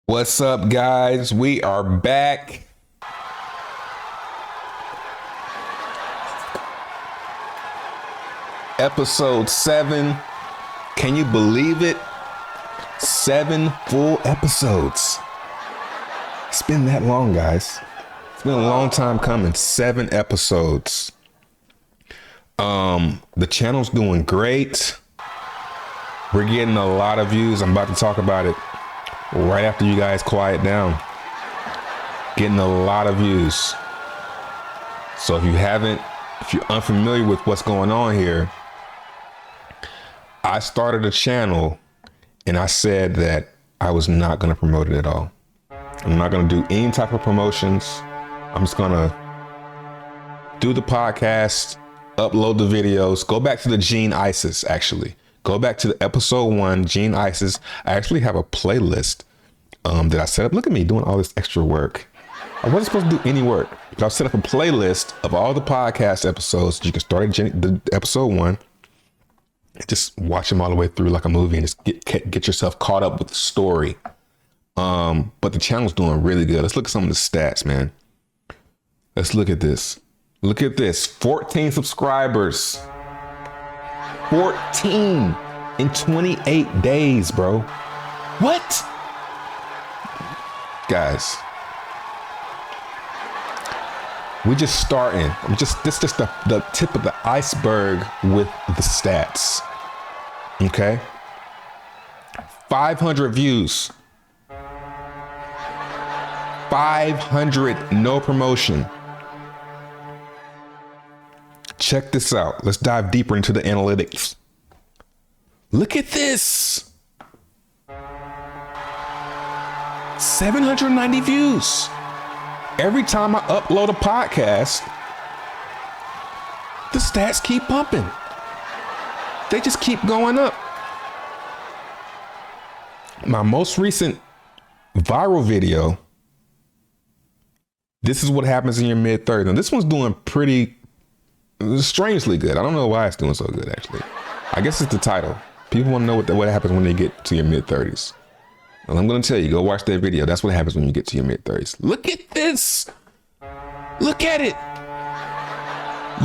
What's up, guys? We are back. Episode 7. Can you believe it? 7 full episodes. It's been that long, guys. It's been a long time coming. 7 episodes. The channel's doing great. We're getting a lot of views. I'm about to talk about it right after you guys quiet down. Getting a lot of views. So if you're unfamiliar with what's going on here, I started a channel and I said that I was not going to promote it at all. I'm not going to do any type of promotions. I'm just going to do the podcast, upload the videos, go back to the Gene Isis, actually. Go back to the episode 1, Gene Isis. I actually have a playlist that I set up. Look at me doing all this extra work. I wasn't supposed to do any work, but I've set up a playlist of all the podcast episodes. You can start at the episode 1 and just watch them all the way through like a movie and just get yourself caught up with the story. But the channel's doing really good. Let's look at some of the stats, man. Let's look at this. Look at this. 14 subscribers. 14 in 28 days, bro. What? Guys, we just starting. This is just the tip of the iceberg with the stats. Okay. 500 views. 500, no promotion. Check this out. Let's dive deeper into the analytics. Look at this. 790 views. Every time I upload a podcast, the stats keep pumping. They just keep going up. My most recent viral video, this is what happens in your mid-30s. Now, this one's doing pretty strangely good. I don't know why it's doing so good, actually. I guess it's the title. People want to know what happens when they get to your mid-30s. Well, I'm going to tell you, go watch that video. That's what happens when you get to your mid-30s. Look at this. Look at it.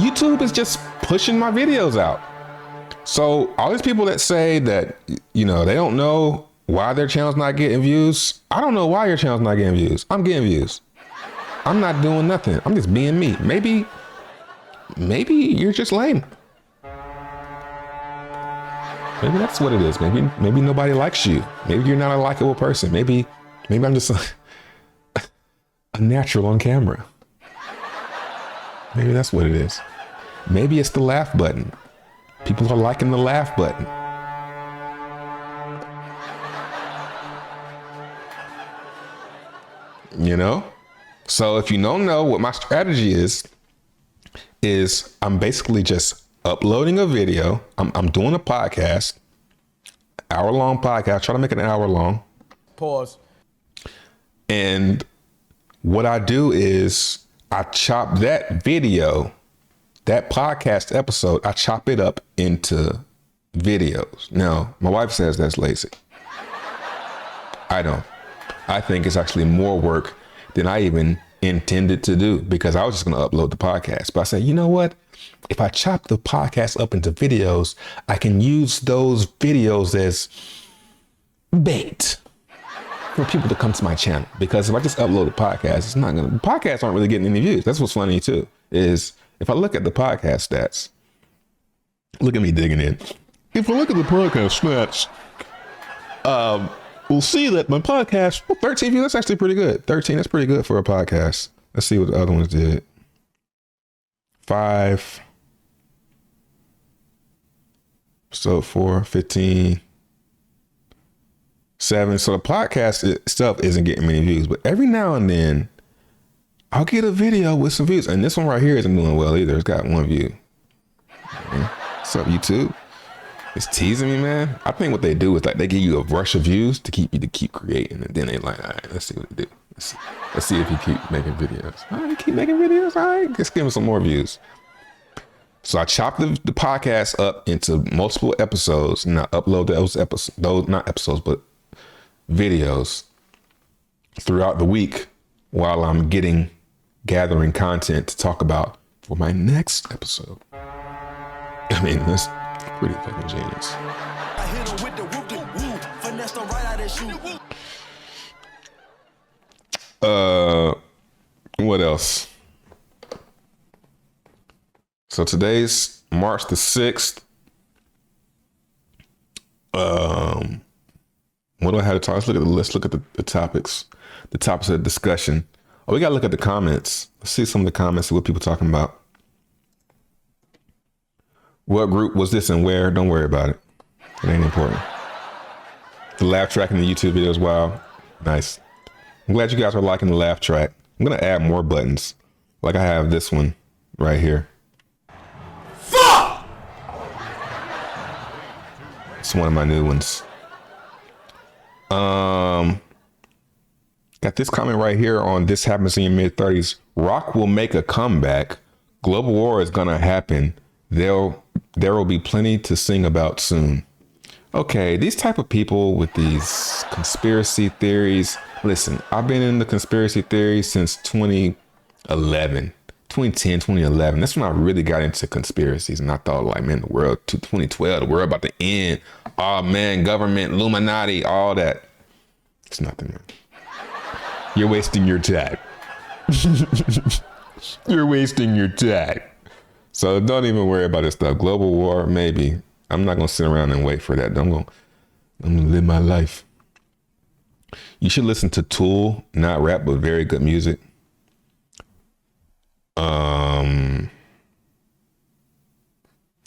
YouTube is just pushing my videos out. So all these people that say that, they don't know why their channel's not getting views. I don't know why your channel's not getting views. I'm getting views. I'm not doing nothing. I'm just being me. Maybe you're just lame. Maybe that's what it is. Maybe nobody likes you. Maybe you're not a likable person. Maybe I'm just a natural on camera. Maybe that's what it is. Maybe it's the laugh button. People are liking the laugh button. So if you don't know what my strategy is I'm basically just uploading a video. I'm doing a podcast, hour-long podcast. Try to make it an hour long. Pause. And what I do is I chop that video, that podcast episode, I chop it up into videos. Now, my wife says that's lazy. I don't. I think it's actually more work than I even intended to do, because I was just going to upload the podcast. But I said, you know what? If I chop the podcast up into videos, I can use those videos as bait for people to come to my channel. Because if I just upload a podcast, podcasts aren't really getting any views. That's what's funny too, is if I look at the podcast stats, look at me digging in. If I look at the podcast stats, we'll see that my podcast, 13 views, that's actually pretty good. 13, that's pretty good for a podcast. Let's see what the other ones did. 5. So 4, 15, 7. So the podcast itself isn't getting many views, but every now and then I'll get a video with some views. And this one right here isn't doing well either. It's got 1 view. What's up, YouTube? It's teasing me, man. I think what they do is like they give you a rush of views to keep you to keep creating, and then they like, all right, let's see what they do. Let's see if you keep making videos. All right, keep making videos. All right, let's give them some more views. So I chop the podcast up into multiple episodes, and I upload those episodes, not episodes, but videos. throughout the week while I'm gathering content to talk about for my next episode. I mean, that's pretty fucking genius. I hit him with the whoop de woo, finesse the right out of shoe. What else? So today's March the 6th. What do I have to talk? Let's look at the topics. The topics of discussion. Oh, we gotta look at the comments. Let's see some of the comments of what people talking about. What group was this and where? Don't worry about it. It ain't important. The laugh track in the YouTube video is wild. Nice. I'm glad you guys are liking the laugh track. I'm gonna add more buttons. Like I have this one right here. Fuck! It's one of my new ones. Got this comment right here on This Happens in Your Mid-30s. Rock will make a comeback. Global war is gonna happen. There will be plenty to sing about soon. Okay, these type of people with these conspiracy theories. Listen, I've been in the conspiracy theories since 2011. 2010, 2011. That's when I really got into conspiracies. And I thought, like, man, the world, 2012, the world about to end. Oh, man, government, Illuminati, all that. It's nothing, man. You're wasting your time. You're wasting your time. So don't even worry about this stuff. Global war, maybe. I'm not going to sit around and wait for that. I'm going to live my life. You should listen to Tool, not rap, but very good music. I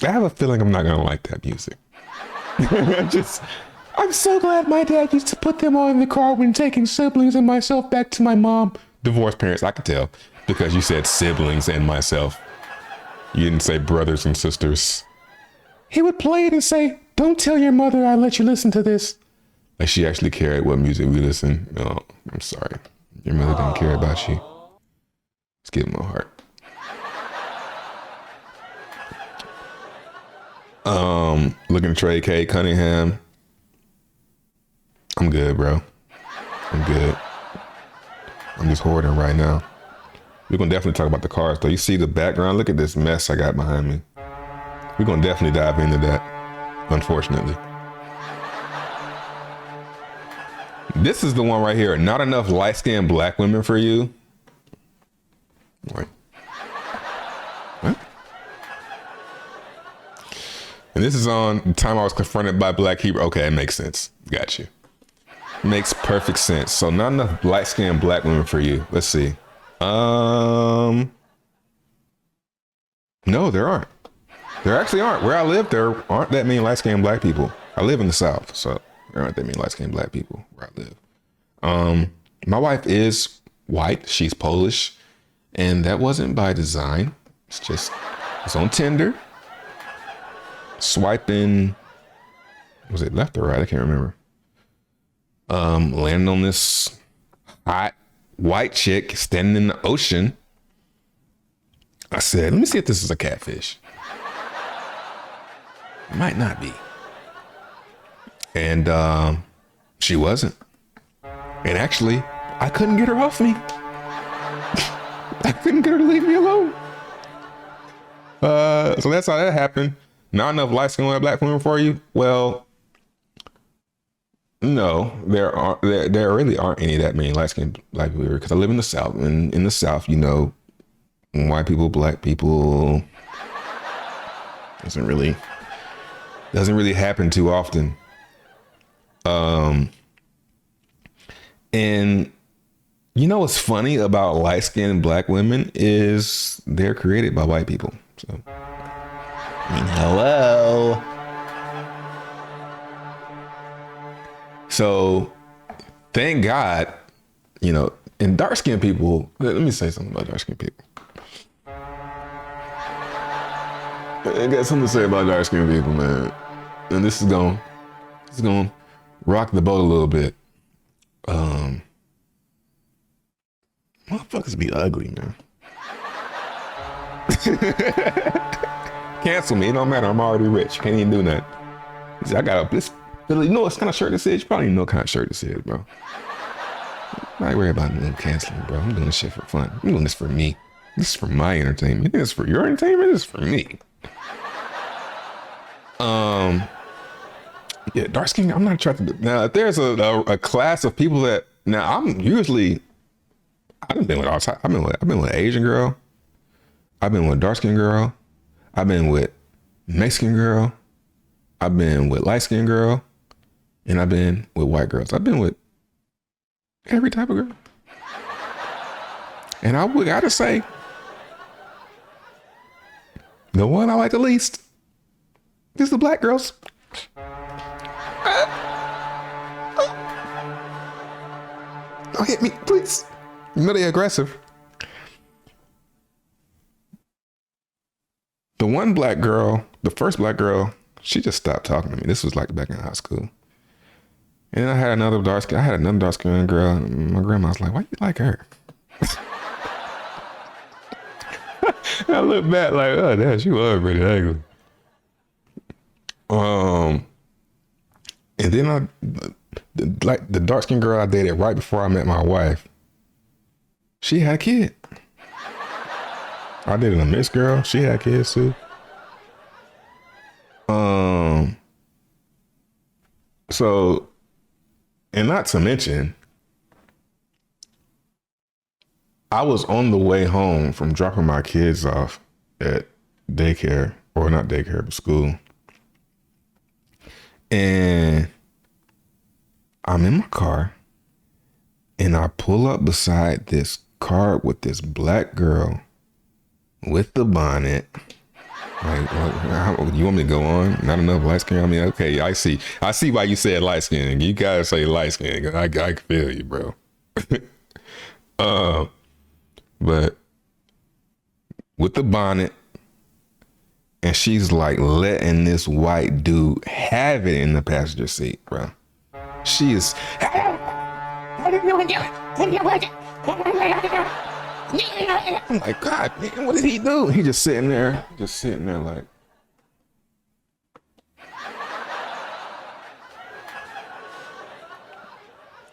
have a feeling I'm not going to like that music. I'm so glad my dad used to put them on in the car when taking siblings and myself back to my mom. Divorced parents, I could tell, because you said siblings and myself. You didn't say brothers and sisters. He would play it and say, don't tell your mother I let you listen to this. Like she actually cared what music we listen. No, I'm sorry. Your mother didn't care about you. Let's give him a heart. Looking at Trey K. Cunningham. I'm good, bro. I'm good. I'm just hoarding right now. We're going to definitely talk about the cars, though. You see the background? Look at this mess I got behind me. We're going to definitely dive into that, unfortunately. This is the one right here. Not enough light-skinned black women for you. Right. What? And this is on the time I was confronted by Black Hebrew. Okay, it makes sense. Got you. Makes perfect sense. So not enough light-skinned black women for you. Let's see. No, there aren't. There actually aren't. Where I live, there aren't that many light-skinned black people. I live in the South, so there aren't that many light-skinned black people where I live. My wife is white. She's Polish, and that wasn't by design. It's on Tinder. Swiping, was it left or right? I can't remember. Landing on this hot white chick standing in the ocean. I said, let me see if this is a catfish. It might not be. And she wasn't. And actually, I couldn't get her off me. I couldn't get her to leave me alone. So that's how that happened. Not enough light-skinned black women for you? Well, no, there really aren't any that many light-skinned black people because I live in the South, and in the South, you know, white people, black people doesn't really happen too often. And you know what's funny about light-skinned black women is they're created by white people. So, I mean, hello. So, thank God, you know, and dark-skinned people, let me say something about dark-skinned people. I got something to say about dark-skinned people, man. And this is going to rock the boat a little bit. Motherfuckers be ugly, man. Cancel me. It don't matter. I'm already rich. Can't even do that. I got this. You know what kind of shirt this is? You probably know what kind of shirt this is, bro. I ain't worry about no canceling, bro. I'm doing this shit for fun. I'm doing this for me. This is for my entertainment. This is for your entertainment. This is for me. Yeah, dark skin. I'm not attracted to. Now, if there's a class of people that now I'm usually, I've been with all types. I've been with Asian girl. I've been with dark skin girl. I've been with Mexican girl. I've been with light skin girl, and I've been with white girls. I've been with every type of girl. And I would gotta say, the one I like the least is the black girls. Don't hit me, please. You know they're aggressive. The one black girl, the first black girl, she just stopped talking to me. This was like back in high school. And then I had another dark skin girl. And my grandma was like, "Why you like her?" I look back like, oh, damn, she was pretty ugly. And then the dark skinned girl I dated right before I met my wife, she had a kid. I dated a mixed girl. She had kids too. So, and not to mention, I was on the way home from dropping my kids off at daycare, or not daycare, but school. And I'm in my car and I pull up beside this car with this black girl with the bonnet. Like, you want me to go on? Not enough light skin? I mean, okay, I see why you said light skin. You gotta say light skin. I can feel you, bro. But with the bonnet, and she's like letting this white dude have it in the passenger seat, bro. She is. I'm like, God, man, what did he do? He just sitting there like.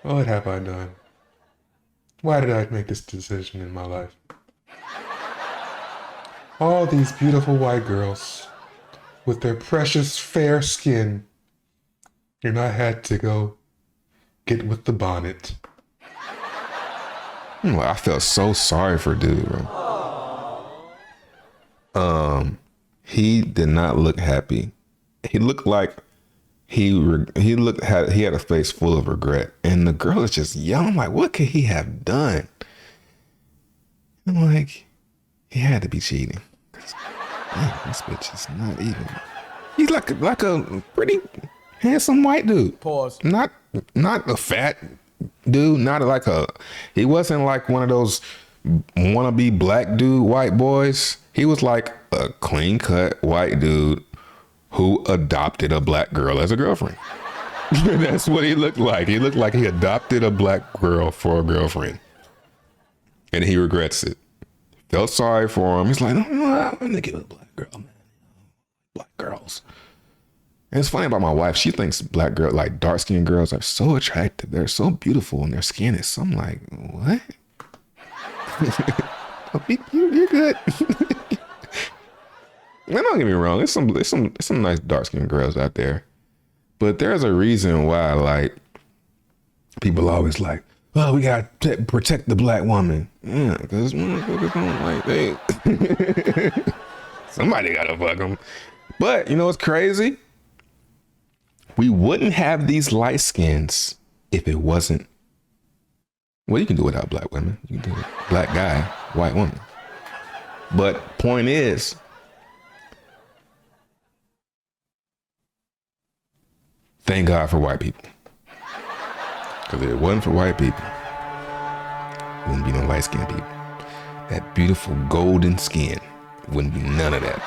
What have I done? Why did I make this decision in my life? All these beautiful white girls with their precious fair skin, and I had to go get with the bonnet. I felt so sorry for dude, bro. He did not look happy. He looked like he had a face full of regret, and the girl is just young. I'm like, what could he have done? I'm like, he had to be cheating. Man, this bitch is not even. He's like a pretty handsome white dude. Pause. Not a fat dude. He wasn't like one of those wannabe black dude white boys. He was like a clean cut white dude who adopted a black girl as a girlfriend. That's what he looked like. He looked like he adopted a black girl for a girlfriend, and he regrets it. Felt sorry for him. He's like, no, I'm gonna get with a black girl, man. Black girls. And it's funny about my wife. She thinks black girls, like dark skinned girls, are so attractive. They're so beautiful, and their skin is. So I'm like, what? You're good. And don't get me wrong. There's some nice dark skinned girls out there, but there's a reason why, like, people always like, oh, we gotta protect the black woman. Yeah, because motherfuckers don't like they. Somebody gotta fuck them. But you know what's crazy? We wouldn't have these light skins if it wasn't. Well, you can do it without black women. You can do it. Black guy, white woman. But point is, thank God for white people. Because if it wasn't for white people, there wouldn't be no light skinned people. That beautiful golden skin, wouldn't be none of that.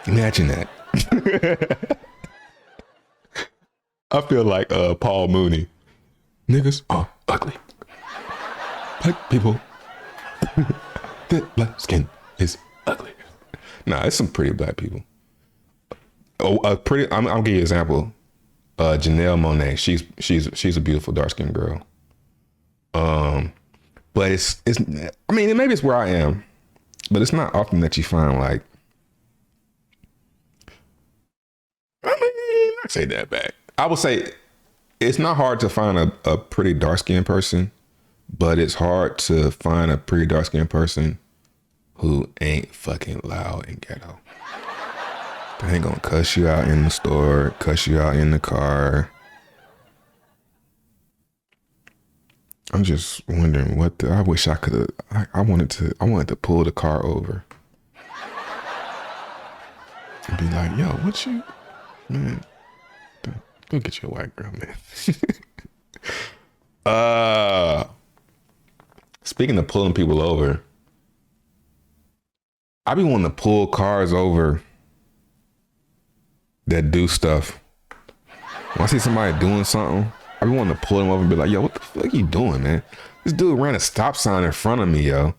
Imagine that. I feel like Paul Mooney. Niggas are ugly. Black people. That black skin is ugly. Nah, it's some pretty black people. I'm give you an example. Janelle Monáe. She's a beautiful dark skinned girl. Um, but it's I mean, maybe it's where I am, but it's not often that you find like, I mean, I say that back. I would say it's not hard to find a pretty dark skinned person, but it's hard to find a pretty dark skinned person who ain't fucking loud and ghetto. They ain't gonna cuss you out in the store, cuss you out in the car. I'm just wondering I wish I could have. I wanted to pull the car over and be like, yo, what you, man? Go get your white girl, man. Speaking of pulling people over, I be wanting to pull cars over that do stuff. When I see somebody doing something, I be wanting to pull them over and be like, yo, what the fuck you doing, man? This dude ran a stop sign in front of me, yo.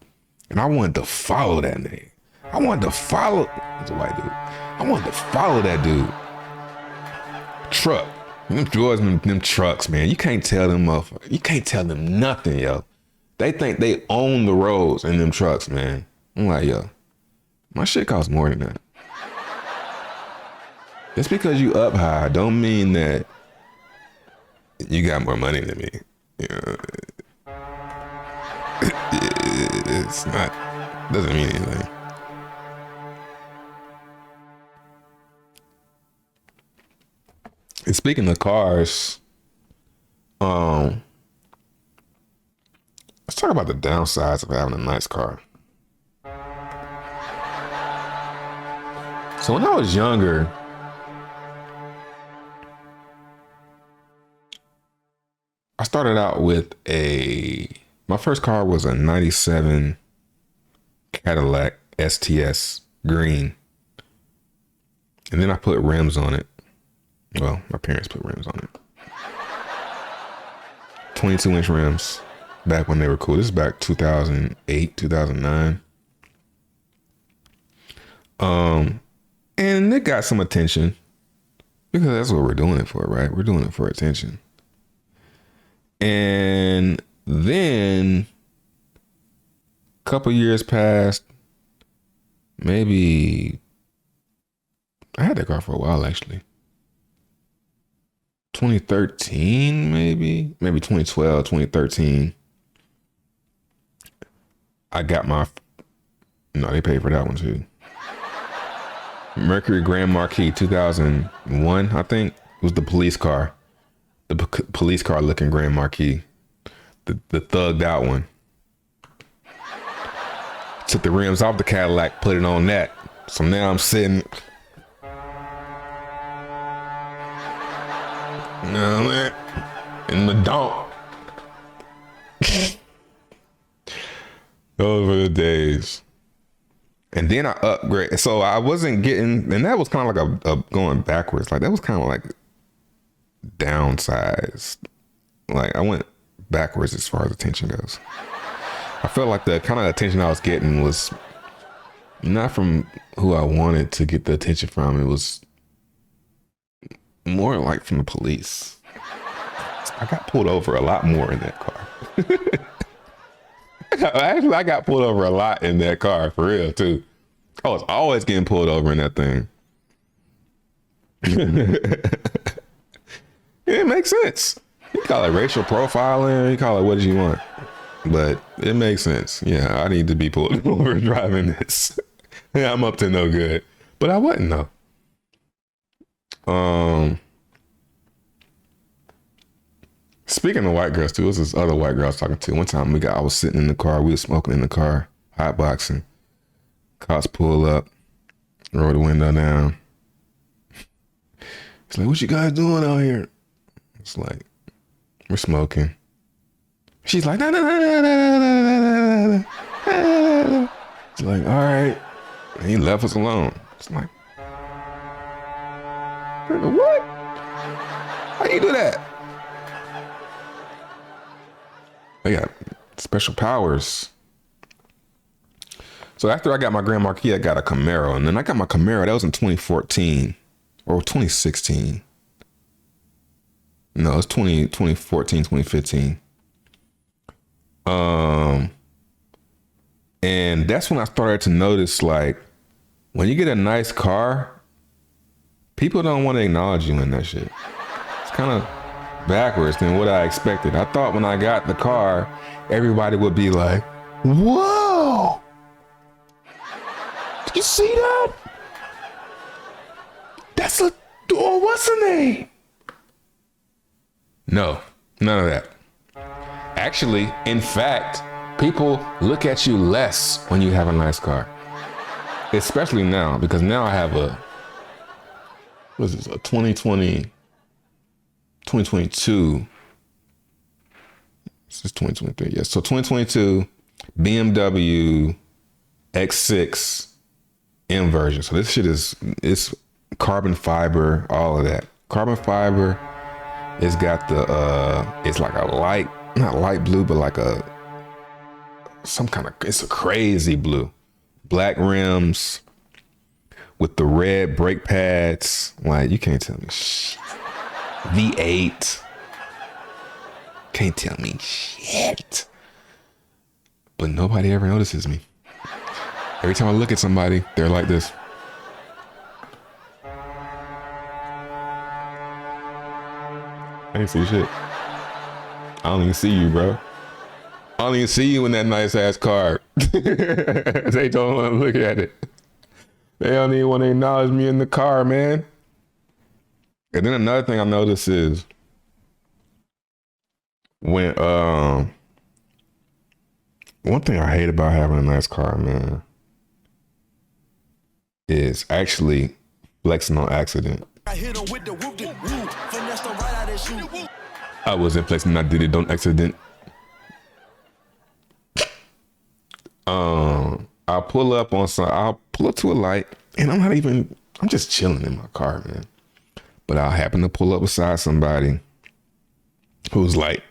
And I wanted to follow that nigga. It's a white dude. I wanted to follow that dude. Truck. Them droids, them trucks, man. You can't tell them motherfuckers. You can't tell them nothing, yo. They think they own the roads in them trucks, man. I'm like, yo, my shit costs more than that. Just because you up high don't mean that you got more money than me. You know, it's not, doesn't mean anything. And speaking of cars, let's talk about the downsides of having a nice car. So when I was younger, I started out with my first car was a 97 Cadillac STS green. And then I put rims on it. Well, my parents put rims on it. 22-inch rims back when they were cool. This is back 2008, 2009. And it got some attention because that's what we're doing it for, right? We're doing it for attention. And then a couple years passed. Maybe I had that car for a while, actually. 2013, maybe 2012, 2013. I got they paid for that one too. Mercury Grand Marquis 2001, I think, was the police car. The police car looking Grand Marquis. The thugged out one. Took the rims off the Cadillac, put it on that. So now I'm sitting. No, man. In the dump. Those were the days. And then I upgraded. So I wasn't getting, and that was kind of like a going backwards. Like that was kind of like downsized. Like I went backwards as far as attention goes. I felt like the kind of attention I was getting was not from who I wanted to get the attention from. It was more like from the police. I got pulled over a lot more in that car. I got pulled over a lot in that car, for real, too. I was always getting pulled over in that thing. It makes sense. You call it racial profiling, you call it what you want. But it makes sense. Yeah, I need to be pulled over driving this. Yeah, I'm up to no good. But I wasn't, though. Speaking of white girls too, it was this other white girl I was talking to. One time I was sitting in the car, we were smoking in the car, hotboxing. Cops pull up, roll the window down. It's like, what you guys doing out here? It's like, we're smoking. She's like, no. It's like, all right. And he left us alone. It's like, what? How you do that? They got special powers. So after I got my Grand Marquis, I got a Camaro. And then I got my Camaro. That was in 2014 or 2016. No, it's 2014, 2015. Um, and that's when I started to notice, like, when you get a nice car, people don't want to acknowledge you in that shit. It's kind of backwards than what I expected. I thought when I got the car, everybody would be like, whoa, did you see that? That's a, oh, what's her name? No, none of that. Actually, in fact, people look at you less when you have a nice car. Especially now, because now I have a, what is this, a 2022. This is 2023, yes. So 2022 BMW X6 M version. So this shit it's carbon fiber, all of that. Carbon fiber. It's got the, it's like a light, not light blue, but like it's a crazy blue. Black rims with the red brake pads. Like, you can't tell me shit. V8. Can't tell me shit. But nobody ever notices me. Every time I look at somebody, they're like this. I ain't see shit. I don't even see you, bro. I don't even see you in that nice ass car. They don't want to look at it. They don't even want to acknowledge me in the car, man. And then another thing I noticed is when one thing I hate about having a nice car, man, is actually flexing on accident. I hit him with the whoop de whoop, finesse the right out of shoe. I wasn't flexing, I did it on accident. I'll pull up to a light, and I'm just chilling in my car, man. But I'll happen to pull up beside somebody who's like,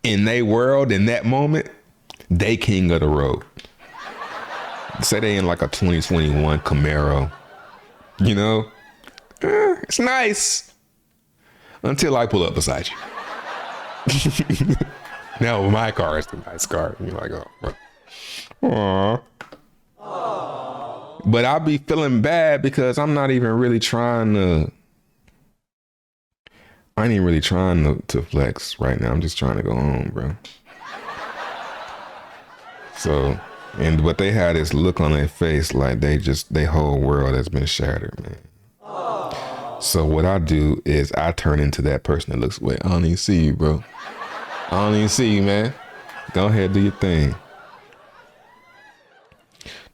in their world, in that moment, they king of the road. Say they in like a 2021 Camaro, you know? It's nice. Until I pull up beside you. Now my car is the nice car. And you're like, oh, bro. Aww. But I'll be feeling bad because I'm not even really trying to. I ain't even really trying to flex right now. I'm just trying to go home, bro. So, but they had this look on their face like their whole world has been shattered, man. So what I do is I turn into that person that looks, wait, I don't even see you, bro. I don't even see you, man. Go ahead, do your thing.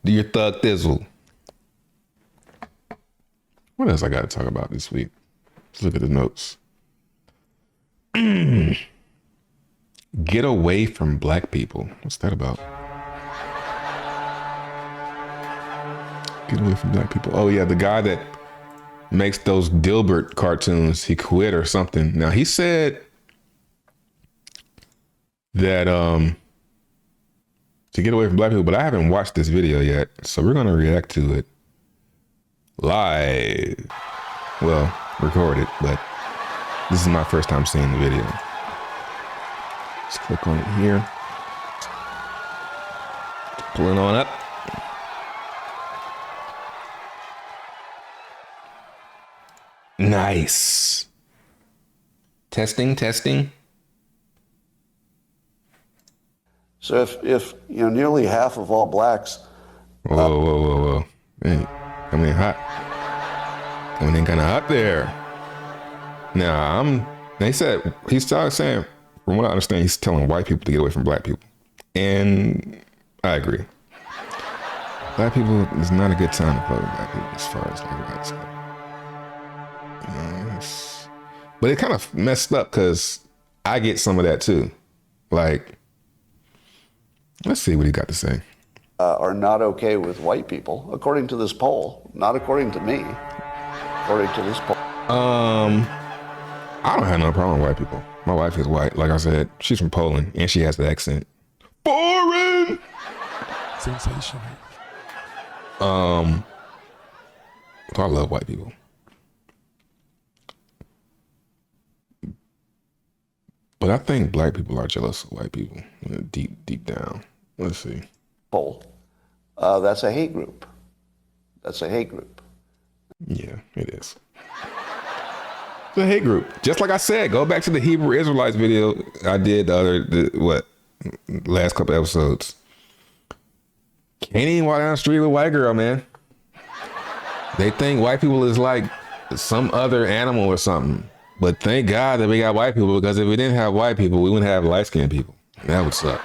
Do your thug thizzle. What else I got to talk about this week? Let's look at the notes. Get away from black people. What's that about? Get away from black people. Oh yeah, the guy that makes those Dilbert cartoons, he quit or something. Now he said that to get away from black people, but I haven't watched this video yet, so we're gonna react to it live. Well, recorded, but this is my first time seeing the video. Let's click on it here. Pull it on up. Nice. Testing. So if you know nearly half of all blacks. Whoa. Hey, coming in hot. Coming in kind of hot there. Now he's saying, from what I understand, he's telling white people to get away from black people. And I agree. Black people is not a good time to fuck with black people as far as like white stuff. But it kind of messed up because I get some of that too. Like, let's see what he got to say. Are not okay with white people, according to this poll. Not according to me. According to this poll. I don't have no problem with white people. My wife is white. Like I said, she's from Poland and she has the accent. Foreign! Sensational. So I love white people. But I think black people are jealous of white people deep down. Let's see. Poll. That's a hate group. That's a hate group. Yeah, it is. It's a hate group. Just like I said, go back to the Hebrew Israelites video I did last couple episodes. Can't even walk down the street with a white girl, man. They think white people is like some other animal or something. But thank God that we got white people, because if we didn't have white people, we wouldn't have light-skinned people. That would suck.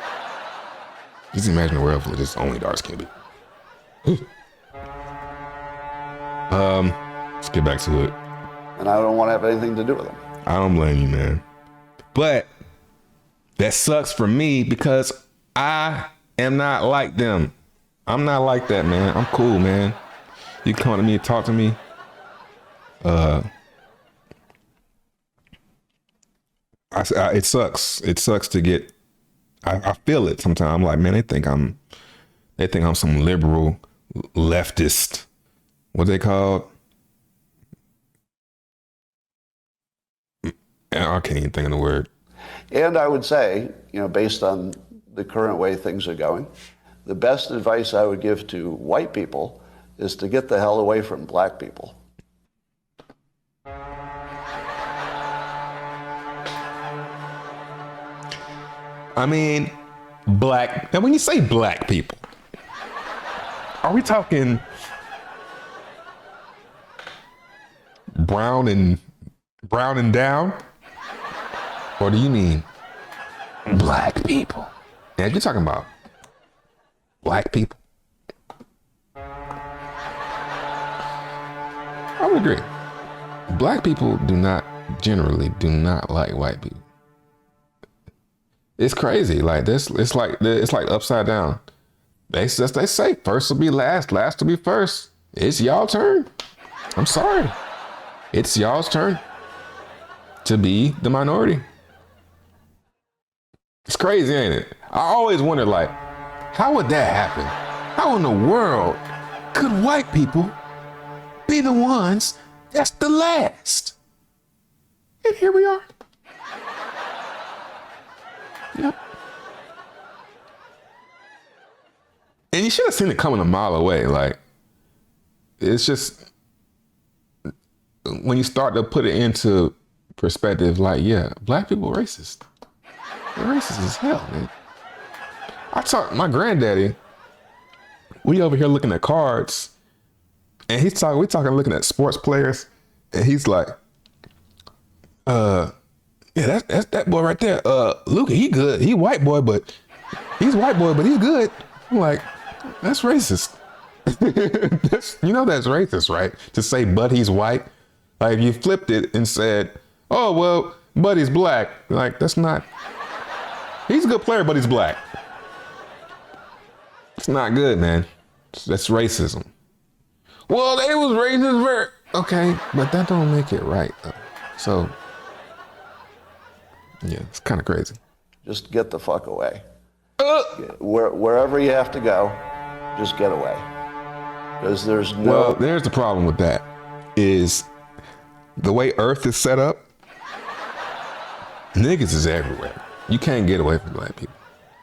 Just imagine a world full of just only dark-skinned people. Let's get back to it. And I don't want to have anything to do with them. I don't blame you, man. But that sucks for me because I am not like them. I'm not like that, man. I'm cool, man. You come to me and talk to me. It sucks. It sucks to get. I feel it sometimes. I'm like, man, they think I'm some liberal leftist. What they called? I can't even think of the word. And I would say, based on the current way things are going, the best advice I would give to white people is to get the hell away from black people. I mean, black. Now, when you say black people, are we talking brown and down? Or do you mean black people? Yeah, you're talking about black people. I would agree. Black people generally do not like white people. It's crazy. Like this, it's like upside down. They say first will be last will be first. It's y'all turn. I'm sorry. It's y'all's turn to be the minority. It's crazy, ain't it? I always wondered, like, how would that happen? How in the world could white people be the ones that's the last? And here we are. Yep. And you should have seen it coming a mile away. Like, it's just, when you start to put it into perspective, like, yeah, black people are racist. They're racist as hell, man. My granddaddy, we over here looking at cards, and we talking looking at sports players, and he's like, yeah, that's that boy right there. Luka, he good. He's white boy, but he's good. I'm like, that's racist. That's racist, right? To say, but he's white. Like, if you flipped it and said, oh, well, but he's black. Like, that's not, he's a good player, but he's black. It's not good, man. That's racism. Well, they was racist. Okay, but that don't make it right, though. So, yeah, it's kind of crazy. Just get the fuck away. Wherever you have to go, just get away. Because there's no... Well, there's the problem with that, is the way Earth is set up, niggas is everywhere. You can't get away from black people.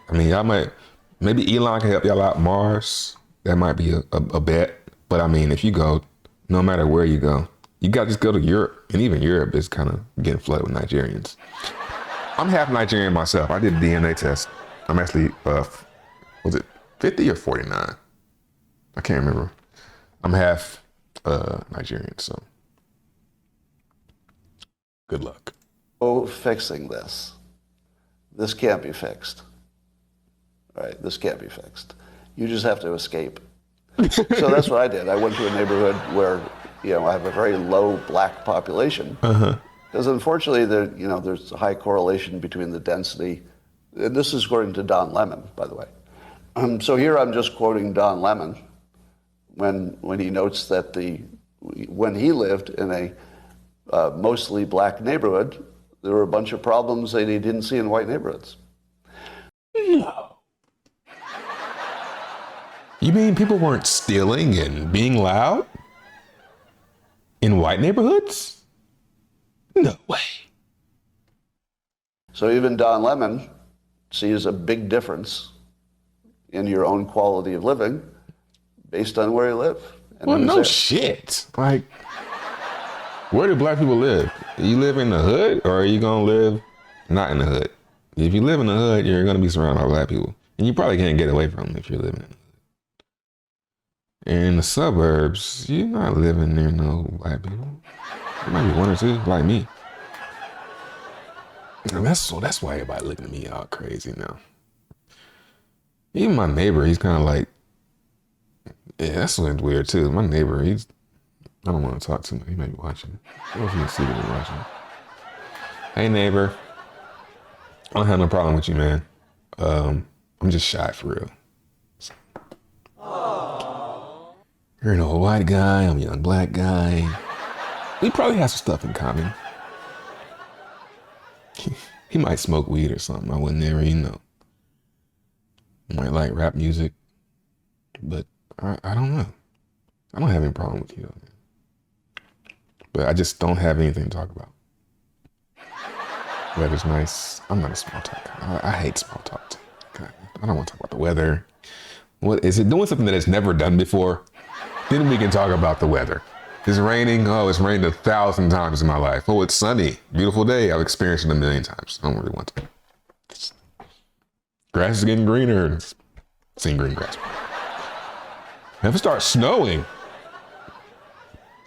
I mean, maybe Elon can help y'all out Mars. That might be a bet. But I mean, if you go, no matter where you go, you got to just go to Europe. And even Europe is kind of getting flooded with Nigerians. I'm half Nigerian myself. I did a DNA test. I'm actually, was it 50 or 49? I can't remember. I'm half Nigerian, so good luck. Fixing this. This can't be fixed. Right? This can't be fixed. You just have to escape. So that's what I did. I went to a neighborhood where, I have a very low black population. Because unfortunately, there's a high correlation between the density. And this is according to Don Lemon, by the way. So here I'm just quoting Don Lemon when he notes that when he lived in a mostly black neighborhood, there were a bunch of problems that he didn't see in white neighborhoods. No. You mean people weren't stealing and being loud in white neighborhoods? No way. So even Don Lemon sees a big difference in your own quality of living based on where you live. And Well, who's no there. shit. Like, where do black people live? You live in the hood, or are you gonna live not in the hood? If you live in the hood, you're gonna be surrounded by black people, and you probably can't get away from them if you're living in the hood. In the suburbs, you're not living near no black people. There might be one or two like me. And that's why everybody looking at me all crazy now. Even my neighbor, he's kind of like, yeah, that's weird too. My neighbor, I don't want to talk to him. He might be watching. I don't know if he's secretly watching. Hey neighbor, I don't have no problem with you, man. I'm just shy for real. You're an old white guy, I'm a young black guy. We probably have some stuff in common. He might smoke weed or something, I wouldn't ever even know. He might like rap music, but I don't know. I don't have any problem with you though, man. But I just don't have anything to talk about. Weather's nice. I'm not a small talk guy. I hate small talk. I don't want to talk about the weather. What is it doing something that it's never done before? Then we can talk about the weather. It's raining. Oh, it's rained 1,000 times in my life. Oh, it's sunny. Beautiful day. I've experienced it 1,000,000 times. I don't really want to. Grass is getting greener. Seen green grass. If it starts snowing,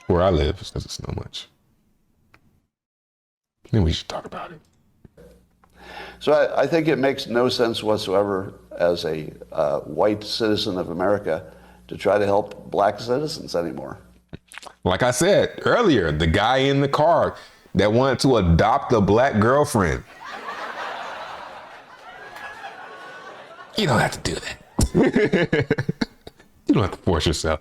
where I live, it doesn't snow much. Then we should talk about it. So I think it makes no sense whatsoever as a white citizen of America to try to help black citizens anymore. Like I said earlier, the guy in the car that wanted to adopt a black girlfriend. You don't have to do that. You don't have to force yourself.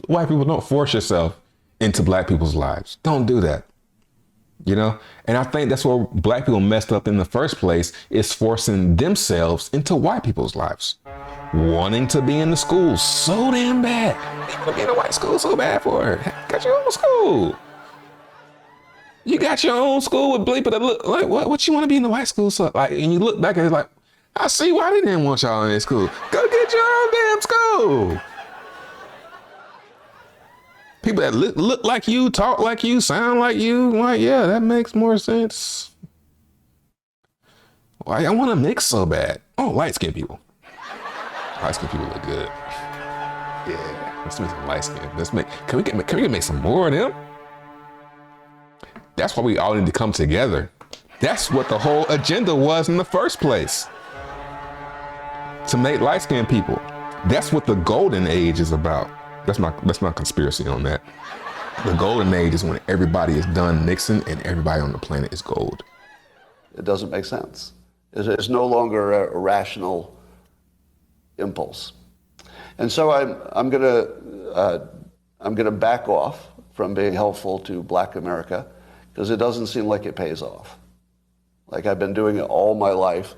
White people, don't force yourself into black people's lives. Don't do that. You know? And I think that's where black people messed up in the first place, is forcing themselves into white people's lives. Wanting to be in the school so damn bad. They want to be in a white school so bad for it. Got your own school. You got your own school with bleeper that look like what you want to be in the white school? So like, and you look back and it's like, I see why they didn't want y'all in this school. Go get your own damn school. People that look like you, talk like you, sound like you, like, yeah, that makes more sense. Why I want to mix so bad? Oh, light-skinned people. Light-skinned people look good. Yeah, let's make some light-skinned. Can we make some more of them? That's why we all need to come together. That's what the whole agenda was in the first place. To make light-skinned people. That's what the golden age is about. That's my conspiracy on that. The golden age is when everybody is done mixing and everybody on the planet is gold. It doesn't make sense. It's no longer a rational impulse. And so I'm gonna back off from being helpful to black America because it doesn't seem like it pays off. Like I've been doing it all my life.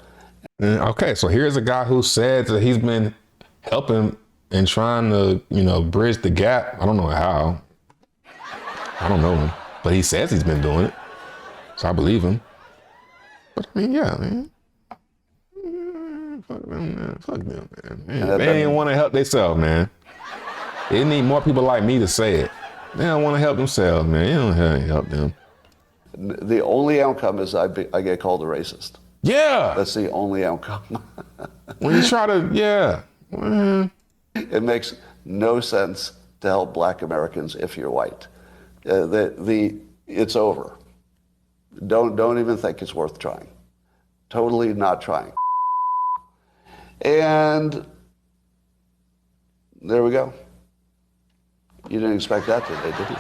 Okay, so here's a guy who said that he's been helping and trying to, bridge the gap. I don't know how. I don't know him, but he says he's been doing it, so I believe him. But I mean, yeah, man. Fuck them, man. They ain't want to help themselves, man. They need more people like me to say it. They don't want to help themselves, man. You don't have to help them. The only outcome is I get called a racist. Yeah. That's the only outcome. When you try to, yeah. It makes no sense to help black Americans if you're white. It's over. Don't even think it's worth trying. Totally not trying. And there we go. You didn't expect that today, did you?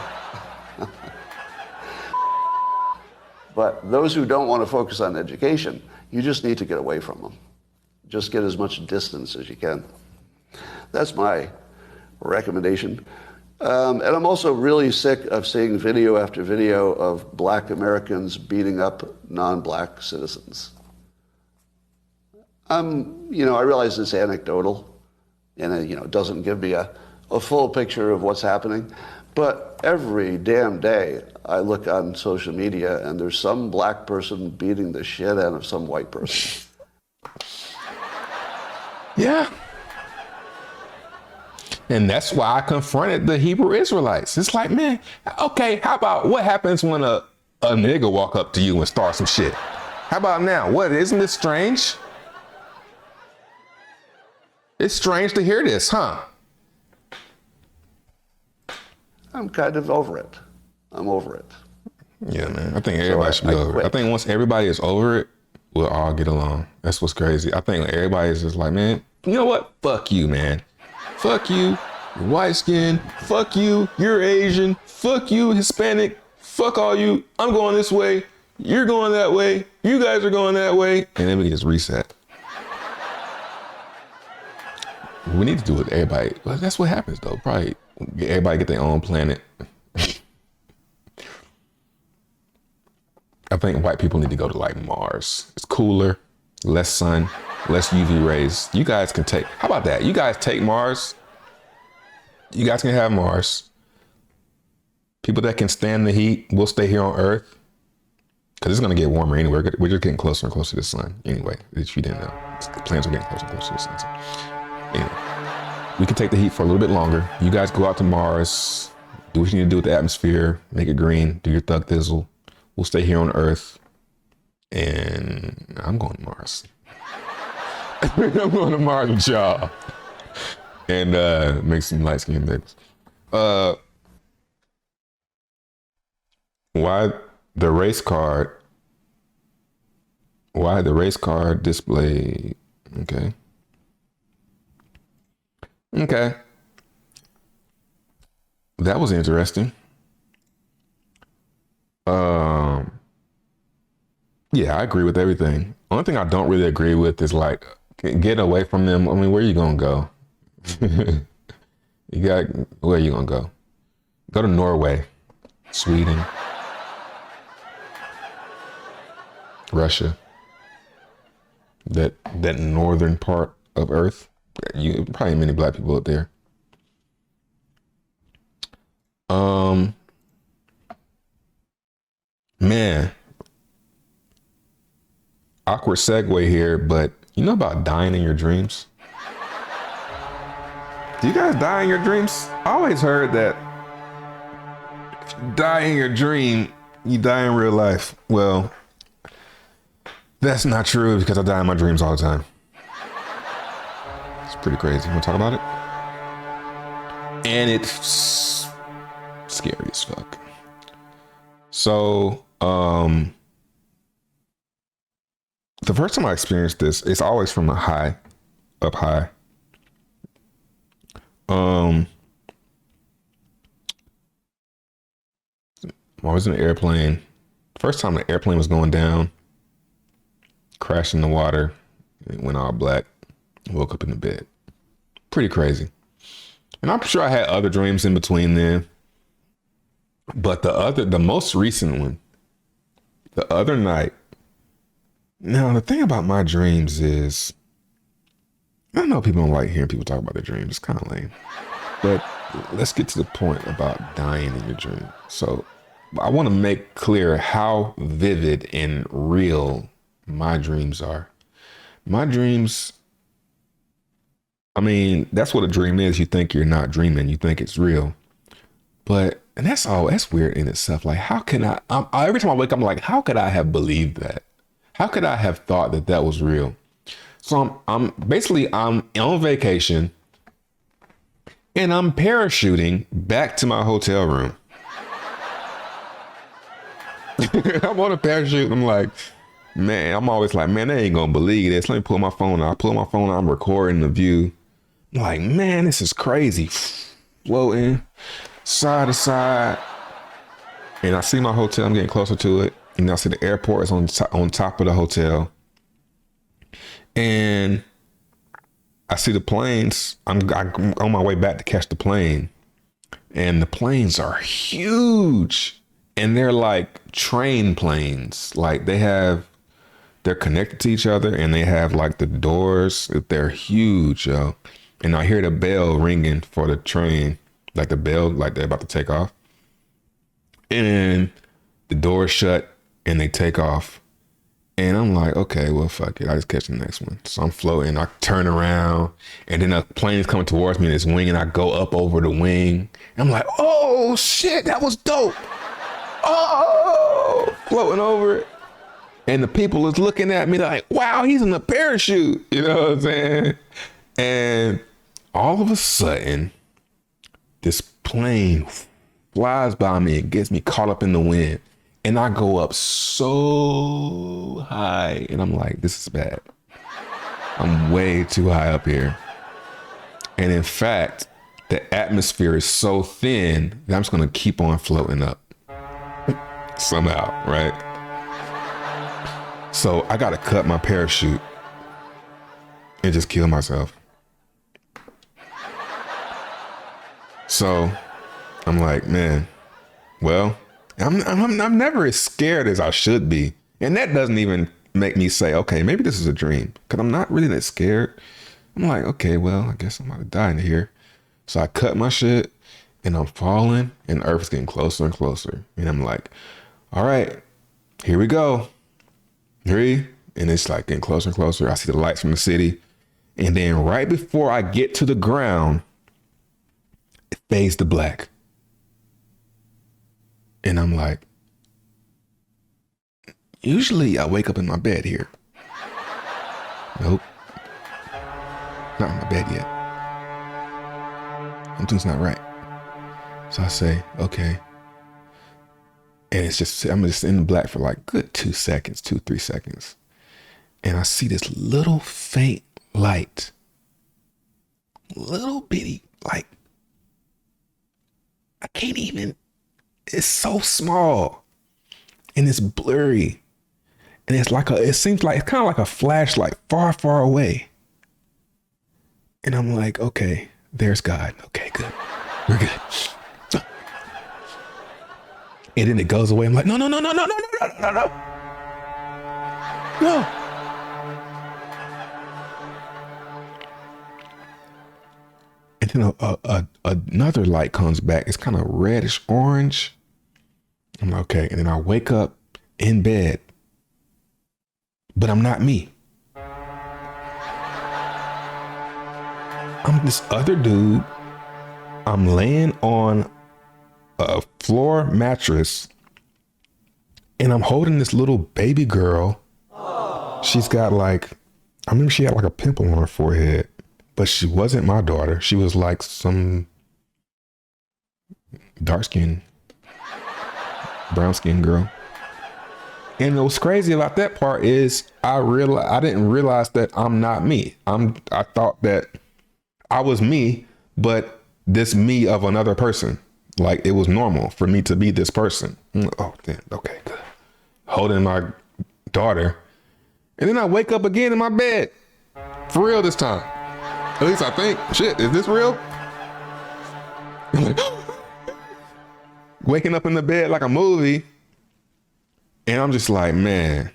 But those who don't want to focus on education, you just need to get away from them. Just get as much distance as you can. That's my recommendation. And I'm also really sick of seeing video after video of black Americans beating up non-black citizens. I realize it's anecdotal and it doesn't give me a a full picture of what's happening. But every damn day I look on social media and there's some black person beating the shit out of some white person. Yeah. And that's why I confronted the Hebrew Israelites. It's like, man, okay, how about what happens when a nigga walk up to you and start some shit? How about now? What, isn't this strange? It's strange to hear this, huh? I'm kind of over it. I'm over it. Yeah, man. I think everybody should be over it. I think once everybody is over it, we'll all get along. That's what's crazy. I think everybody is just like, man, you know what? Fuck you, man. Fuck you, you're white skin. Fuck you, you're Asian. Fuck you, Hispanic. Fuck all you. I'm going this way. You're going that way. You guys are going that way. And then we can just reset. We need to do it with everybody. Well, that's what happens though. Probably everybody get their own planet. I think white people need to go to like Mars. It's cooler, less sun, less UV rays. You guys can take, how about that? You guys take Mars. You guys can have Mars. People that can stand the heat will stay here on Earth. Because it's going to get warmer anyway. We're just getting closer and closer to the sun. Anyway, if you didn't know, the planets are getting closer and closer to the sun. So anyway, we can take the heat for a little bit longer. You guys go out to Mars, do what you need to do with the atmosphere, make it green, do your thug thizzle. We'll stay here on Earth. And I'm going to Mars. I'm going to Mars with y'all. And make some light skinned babies. Why the race card display? Okay. That was interesting. Yeah, I agree with everything. Only thing I don't really agree with is like, get away from them. I mean, where are you gonna go? Where are you gonna go? Go to Norway, Sweden, Russia. That northern part of Earth. You probably many black people up there. Man, awkward segue here, but you know about dying in your dreams? Do you guys die in your dreams? I always heard that if you die in your dream, you die in real life. Well, that's not true because I die in my dreams all the time. It's pretty crazy. You want to talk about it? And it's scary as fuck. So, the first time I experienced this, it's always from up high. I was in an airplane. First time the airplane was going down, crashed in the water, it went all black, woke up in the bed. Pretty crazy. And I'm sure I had other dreams in between then. But the most recent one, the other night. Now, the thing about my dreams is, I know people don't like hearing people talk about their dreams. It's kind of lame. But let's get to the point about dying in your dream. So I want to make clear how vivid and real my dreams are. My dreams, I mean, that's what a dream is. You think you're not dreaming. You think it's real. And that's weird in itself. Like, how can every time I wake up, I'm like, how could I have believed that? How could I have thought that that was real? So I'm on vacation and I'm parachuting back to my hotel room. I'm on a parachute. I'm like, man, I'm always like, man, they ain't gonna believe this. Let me pull my phone out. I pull my phone out. I'm recording the view. I'm like, man, this is crazy. Floating side to side. And I see my hotel. I'm getting closer to it. And I see the airport is on top of the hotel. And I see the planes. I'm on my way back to catch the plane. And the planes are huge. And they're like train planes. Like they're connected to each other and they have like the doors. They're huge, yo. and I hear the bell ringing for the train, like the bell, like they're about to take off. And the doors shut and they take off. And I'm like, okay, well, fuck it. I just catch the next one. So I'm floating. I turn around and then a plane's coming towards me in its wing and I go up over the wing. And I'm like, oh shit, that was dope. Oh, floating over it. And the people is looking at me like, wow, he's in a parachute. You know what I'm saying? And all of a sudden, this plane flies by me and gets me caught up in the wind. And I go up so high. And I'm like, this is bad. I'm way too high up here. And in fact, the atmosphere is so thin that I'm just going to keep on floating up somehow, right? So I got to cut my parachute and just kill myself. So I'm like, man, well, I'm never as scared as I should be. And that doesn't even make me say, okay, maybe this is a dream, because I'm not really that scared. I'm like, okay, well, I guess I'm about to die in here. So I cut my shit and I'm falling and the earth is getting closer and closer. And I'm like, all right, here we go. 3. And it's like getting closer and closer. I see the lights from the city. And then right before I get to the ground, it fades to black. And I'm like, usually I wake up in my bed here. Nope. Not in my bed yet. Something's not right. So I say, okay. And it's just, I'm just in the black for like good 2 seconds, 2-3 seconds. And I see this little faint light. Little bitty, like, I can't even, it's so small. And it's blurry. And it's like it seems like, it's kind of like a flashlight far, far away. And I'm like, okay, there's God. Okay, good. We're good. And then it goes away. I'm like, no. No. And then another light comes back. It's kind of reddish orange. I'm like, okay. And then I wake up in bed, but I'm not me. I'm this other dude. I'm laying on a floor mattress and I'm holding this little baby girl. She's got like, I remember she had like a pimple on her forehead, but she wasn't my daughter. She was like some dark skinned, brown skinned girl. And what's crazy about that part is I didn't realize that I'm not me. I thought that I was me, but this me of another person. Like it was normal for me to be this person. Oh, damn. Okay, good. Holding my daughter. And then I wake up again in my bed. For real this time. At least I think, shit, is this real? Waking up in the bed like a movie. And I'm just like, man,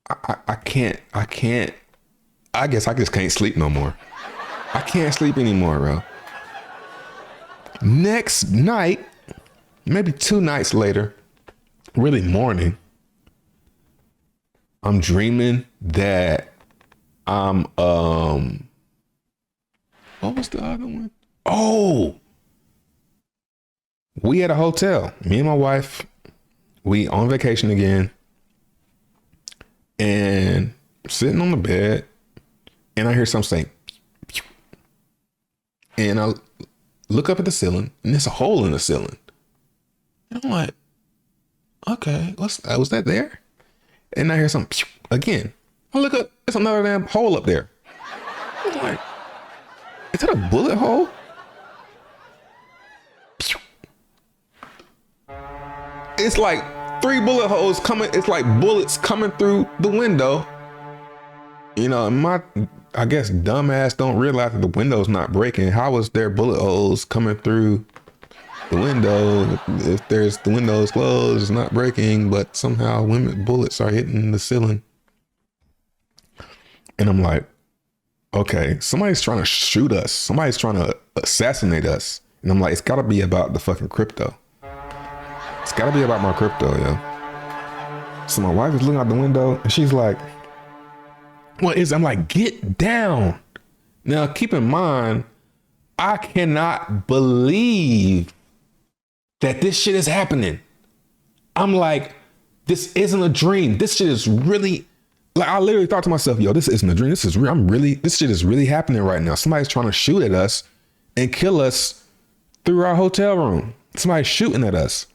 I can't, I guess I just can't sleep no more. I can't sleep anymore, bro. Next night, maybe 2 nights later, really morning, I'm dreaming that I'm, what was the other one? Oh, we at a hotel, me and my wife, we on vacation again, and sitting on the bed, and I hear something say, and I look up at the ceiling, and there's a hole in the ceiling. And I'm like, okay, was that there? And I hear something again. I look up, there's another damn hole up there. I'm like, is that a bullet hole? It's like 3 bullet holes coming. It's like bullets coming through the window. You know, I guess dumbass don't realize that the window's not breaking. How is there bullet holes coming through the window if the window is closed, it's not breaking, but somehow bullets are hitting the ceiling? And I'm like, okay, somebody's trying to shoot us. Somebody's trying to assassinate us. And I'm like, it's gotta be about the fucking crypto. It's gotta be about my crypto, yo. So my wife is looking out the window and she's like, what is it? I'm like, get down. Now, keep in mind, I cannot believe that this shit is happening. I'm like, this isn't a dream. This shit is really, like, I literally thought to myself, yo, this isn't a dream. This is real. This shit is really happening right now. Somebody's trying to shoot at us and kill us through our hotel room. Somebody's shooting at us.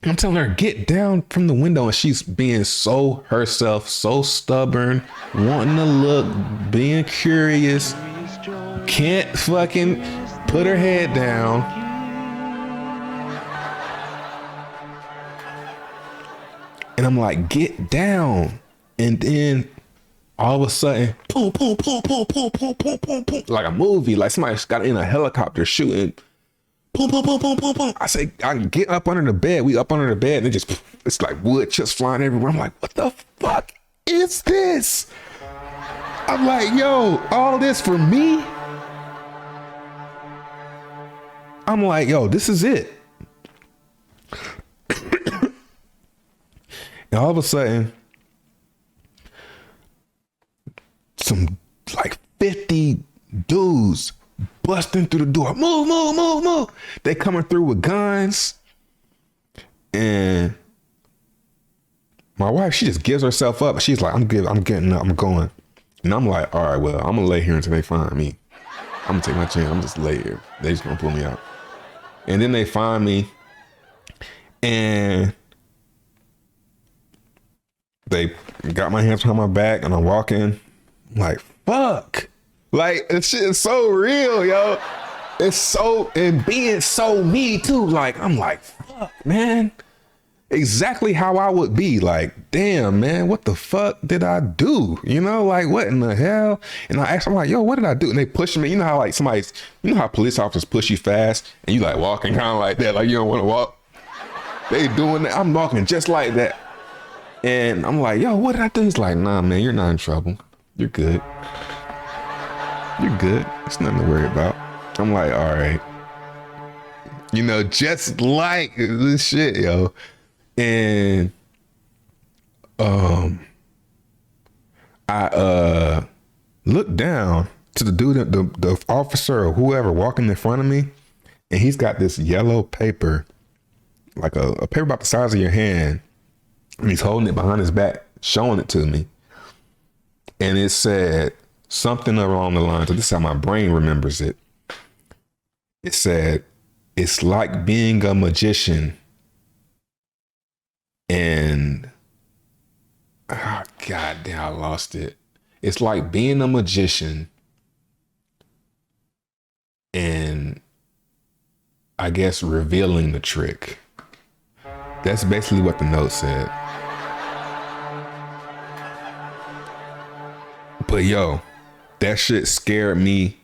I'm telling her, get down from the window. And she's being so herself, so stubborn, wanting to look, being curious, can't fucking put her head down. And I'm like, get down. And then all of a sudden, boom, boom, boom, boom, boom, boom, boom, boom, boom, like a movie, like somebody got in a helicopter shooting. Boom, boom, boom, boom, boom, boom. I say, I get up under the bed. We up under the bed, and it just, it's like wood chips flying everywhere. I'm like, what the fuck is this? I'm like, yo, all this for me? I'm like, yo, this is it. And all of a sudden, some like 50 dudes busting through the door. Move, move, move, move. They coming through with guns. And my wife, she just gives herself up. She's like, I'm getting up, I'm going. And I'm like, all right, well, I'm gonna lay here until they find me. I'm gonna take my chance. I'm just lay here. They just gonna pull me out. And then they find me. And they got my hands behind my back and I'm walking. I'm like, fuck. Like, this shit is so real, yo. It's so, and being so me too. Like, I'm like, fuck, man. Exactly how I would be. Like, damn, man, what the fuck did I do? You know, like, what in the hell? And I asked them, like, yo, what did I do? And they pushed me. You know how, like, you know how police officers push you fast and you like walking kind of like that, like you don't want to walk? They doing that. I'm walking just like that. And I'm like, yo, what did I do? He's like, nah, man, you're not in trouble. You're good. You're good. It's nothing to worry about. I'm like, all right. You know, just like this shit, yo. And I looked down to the dude, the officer or whoever walking in front of me, and he's got this yellow paper, like a paper about the size of your hand, and he's holding it behind his back, showing it to me. And it said something along the lines of, this is how my brain remembers it. It said, it's like being a magician. And, oh, God damn, I lost it. It's like being a magician and I guess revealing the trick. That's basically what the note said. But yo, that shit scared me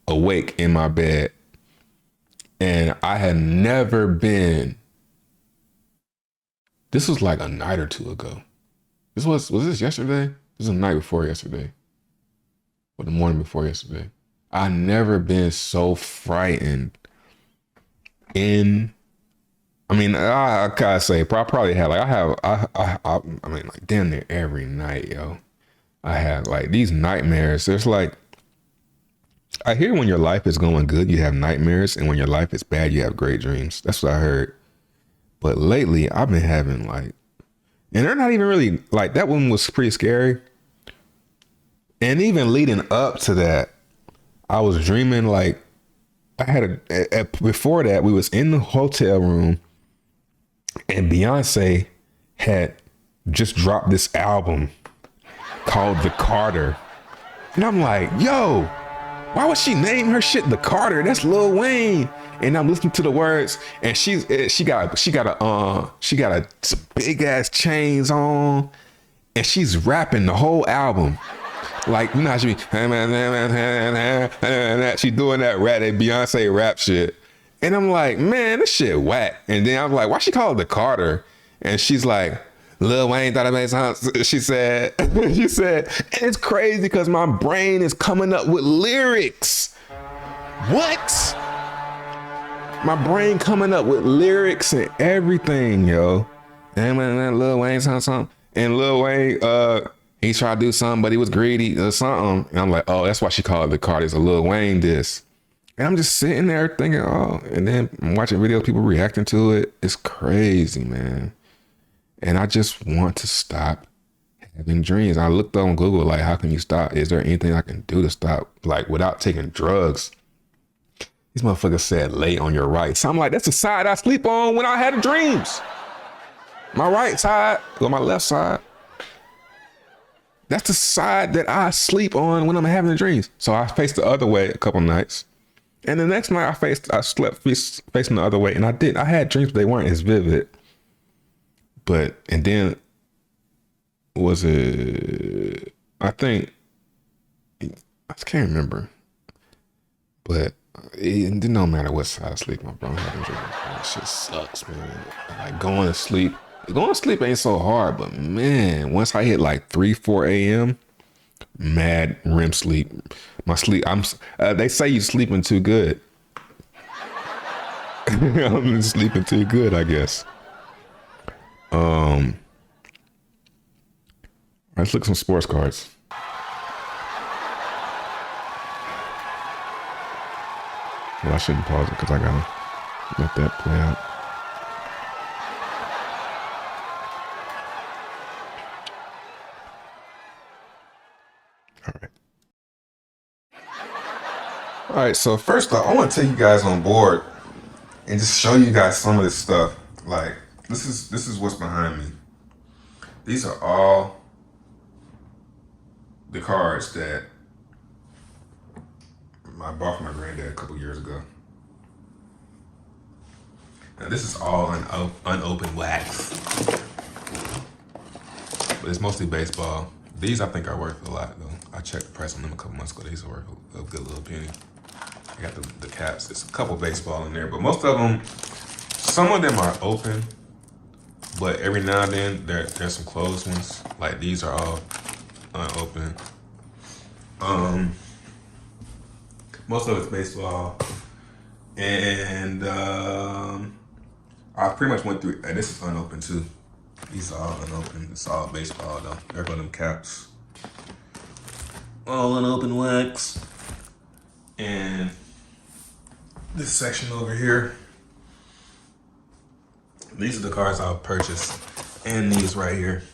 awake in my bed. And I had never been, this was like a night or two ago. Was this yesterday? This was the night before yesterday. Or the morning before yesterday. I never been so frightened in, I mean, I gotta say, I probably had like, I mean, like damn near every night, yo. I had like these nightmares. There's like, I hear when your life is going good, you have nightmares. And when your life is bad, you have great dreams. That's what I heard. But lately I've been having like, and they're not even really like, that one was pretty scary. And even leading up to that, I was dreaming like I had before that, we was in the hotel room and Beyonce had just dropped this album called The Carter. And I'm like, yo, why would she name her shit The Carter? That's Lil Wayne. And I'm listening to the words, and she got some big ass chains on, and she's rapping the whole album. Like, you know how she be, she doing that Beyonce rap shit. And I'm like, man, this shit whack. And then I'm like, why she call it The Carter? And she's like, Lil Wayne thought it made sense. She said, she said, and it's crazy because my brain is coming up with lyrics. What? My brain coming up with lyrics and everything, yo. And when Lil Wayne something, and Lil Wayne, he tried to do something, but he was greedy or something. And I'm like, oh, that's why she called the Cardi's a Lil Wayne diss. And I'm just sitting there thinking, oh, and then I'm watching videos, people reacting to it. It's crazy, man. And I just want to stop having dreams. I looked on Google, like, how can you stop? Is there anything I can do to stop, like, without taking drugs? These motherfuckers said lay on your right. So I'm like, that's the side I sleep on when I had dreams. My right side or my left side. That's the side that I sleep on when I'm having dreams. So I faced the other way a couple nights. And the next night I slept facing the other way. And I had dreams, but they weren't as vivid. And then was it, I can't remember. But it didn't matter what side I sleep, my bro. I'm having dreams. That shit sucks, man. Like going to sleep ain't so hard, but man, once I hit like 3, 4 a.m., mad REM sleep. My sleep, they say you're sleeping too good. I'm sleeping too good, I guess. Let's look at some sports cards. Well, I shouldn't pause it because I gotta let that play out. All right, so first off, I want to take you guys on board and just show you guys some of this stuff. Like, this is what's behind me. These are all the cards that I bought from my granddad a couple years ago. Now this is all unopened wax, but it's mostly baseball. These I think are worth a lot though. I checked the price on them a couple months ago. These are worth a good little penny. I got the caps. There's a couple baseball in there, but most of them, some of them are open, but every now and then there's some closed ones. Like these are all unopened. Most of it's baseball, and I pretty much went through. And this is unopened too. These are all unopened. It's all baseball though. There go them caps. All unopened wax. And this section over here. These are the cards I've purchased, and these right here.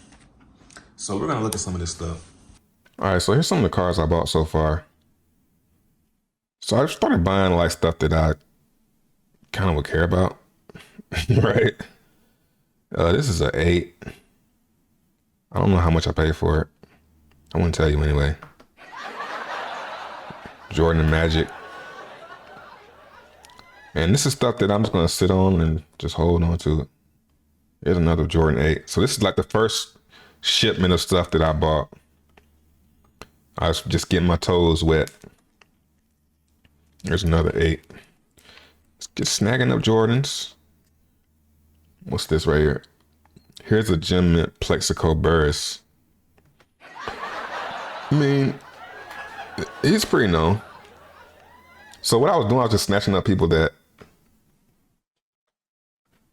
So we're gonna look at some of this stuff. All right, so here's some of the cards I bought so far. So I started buying like stuff that I kind of would care about, right? This is an 8. I don't know how much I paid for it. I wouldn't tell you anyway. Jordan and Magic. And this is stuff that I'm just gonna sit on and just hold on to it. Here's another Jordan 8. So this is like the first shipment of stuff that I bought. I was just getting my toes wet. There's another 8. Just snagging up Jordans. What's this right here? Here's a Gem Mint Plexico Burris. I mean, he's pretty known. So what I was doing, I was just snatching up people that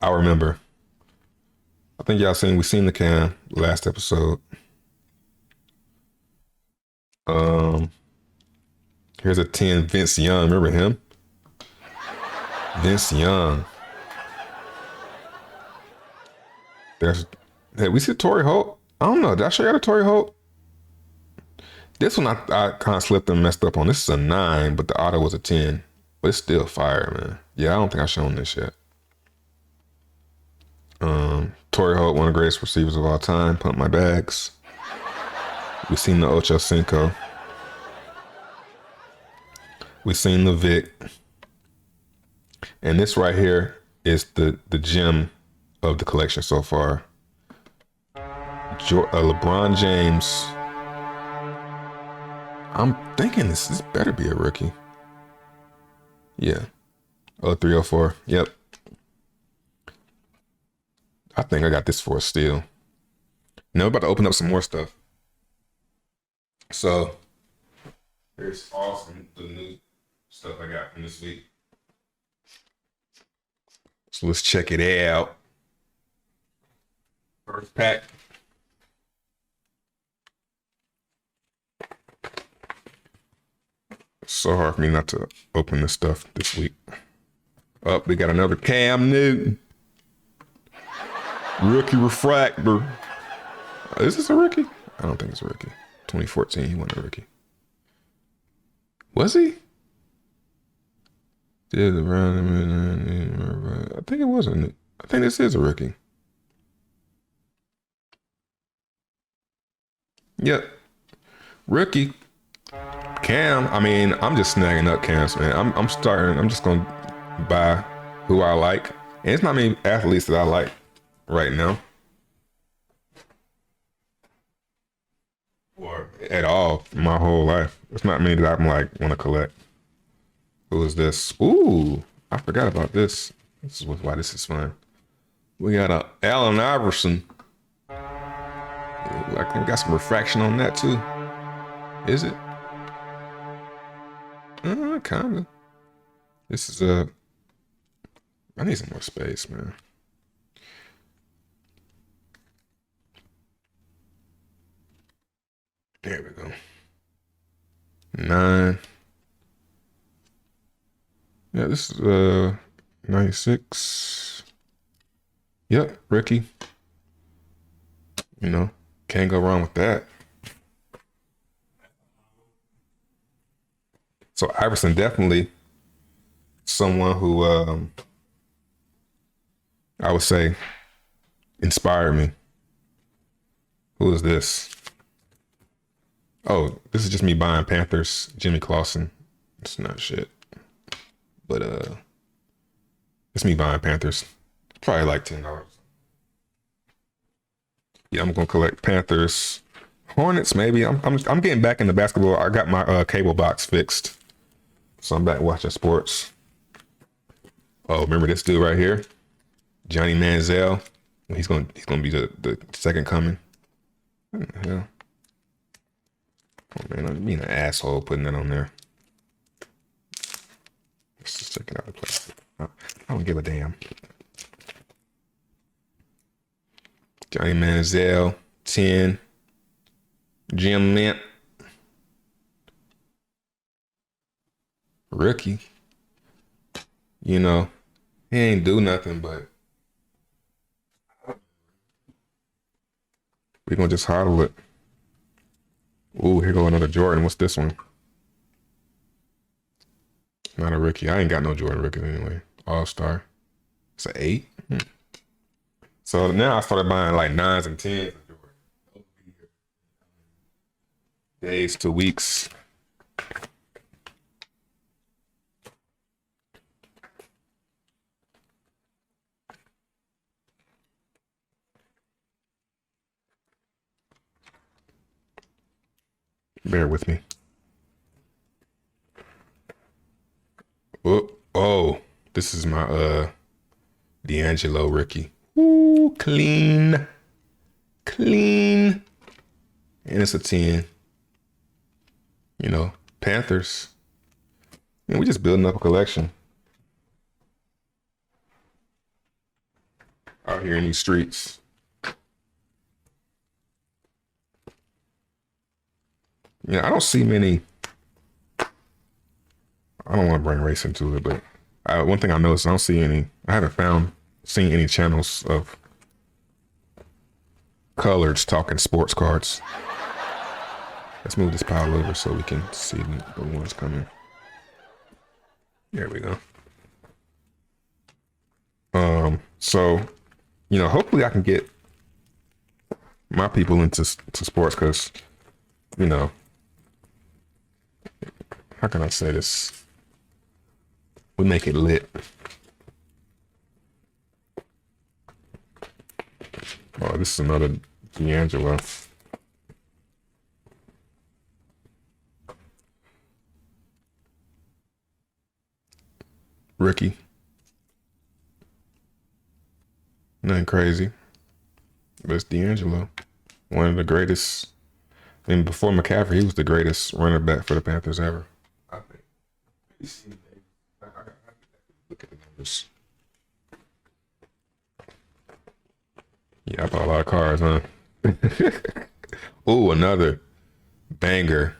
I remember. I think y'all we seen the Cam last episode. Here's a 10 Vince Young. Remember him? Vince Young. Hey, we see Torrey Holt. I don't know. Did I show you the Torrey Holt? This one I kind of slipped and messed up on. This is a 9, but the auto was a 10. But it's still fire, man. Yeah, I don't think I've shown this yet. Torrey Holt, one of the greatest receivers of all time. Pump my bags. We seen the Ocho Cinco. We seen the Vic. And this right here is the gem of the collection so far. LeBron James. I'm thinking this better be a rookie. Yeah. 0304. Yep. I think I got this for a steal. Now we're about to open up some more stuff. So here's all some the new stuff I got from this week. So let's check it out. First pack. It's so hard for me not to open this stuff this week. Oh, we got another Cam Newton. Rookie refractor. Is this a rookie? I don't think it's a rookie. 2014, he wasn't a rookie. Was he? I think it wasn't. I think this is a rookie. Yep. Rookie. Cam. I mean, I'm just snagging up Cams, man. I'm just gonna buy who I like. And it's not many athletes that I like right now. Or at all my whole life. It's not many that I'm like want to collect. Who is this? Ooh, I forgot about this. This is why this is fun. We got a Allen Iverson. I think we got some refraction on that too. Is it? Kinda. This is I need some more space, man. There we go. 9. Yeah, this is 96. Yep, rookie. You know, can't go wrong with that. So Iverson definitely someone who I would say inspired me. Who is this? Oh, this is just me buying Panthers, Jimmy Clausen. It's not shit. But it's me buying Panthers. Probably like $10. Yeah, I'm gonna collect Panthers. Hornets, maybe. I'm getting back into basketball. I got my cable box fixed. So I'm back watching sports. Oh, remember this dude right here? Johnny Manziel. He's gonna be the second coming. What the hell? Oh man, I'm being an asshole putting that on there. Let's just check it out. I don't give a damn. Johnny Manziel, 10. Jim Mint. Rookie. You know, he ain't do nothing, but we're gonna just hodl it. Ooh, here go another Jordan. What's this one? Not a rookie. I ain't got no Jordan rookies anyway. All-star. It's an 8. So now I started buying like 9s and 10s. Days to weeks. Bear with me. Oh, this is my D'Angelo rookie. Ooh, clean. And it's a 10. You know, Panthers. And we just building up a collection out here in these streets. Yeah, I don't see many. I don't want to bring race into it, but one thing I noticed, I don't see any. I haven't seen any channels of coloreds talking sports cards. Let's move this pile over so we can see the ones coming. There we go. So, you know, hopefully I can get my people into sports because, you know, how can I say this? We make it lit. Oh, this is another D'Angelo. Rookie. Nothing crazy. But it's D'Angelo. One of the greatest. I mean, before McCaffrey, he was the greatest running back for the Panthers ever. I think. Look at the numbers. Yeah, I bought a lot of cars, huh? Ooh, another banger.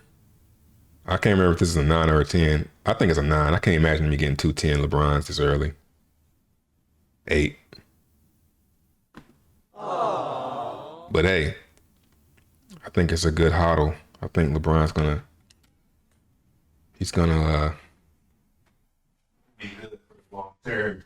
I can't remember if this is a 9 or a 10. I think it's a 9. I can't imagine me getting 210 LeBrons this early. 8. But hey, I think it's a good hodl. I think LeBron's he's gonna be good for the long term.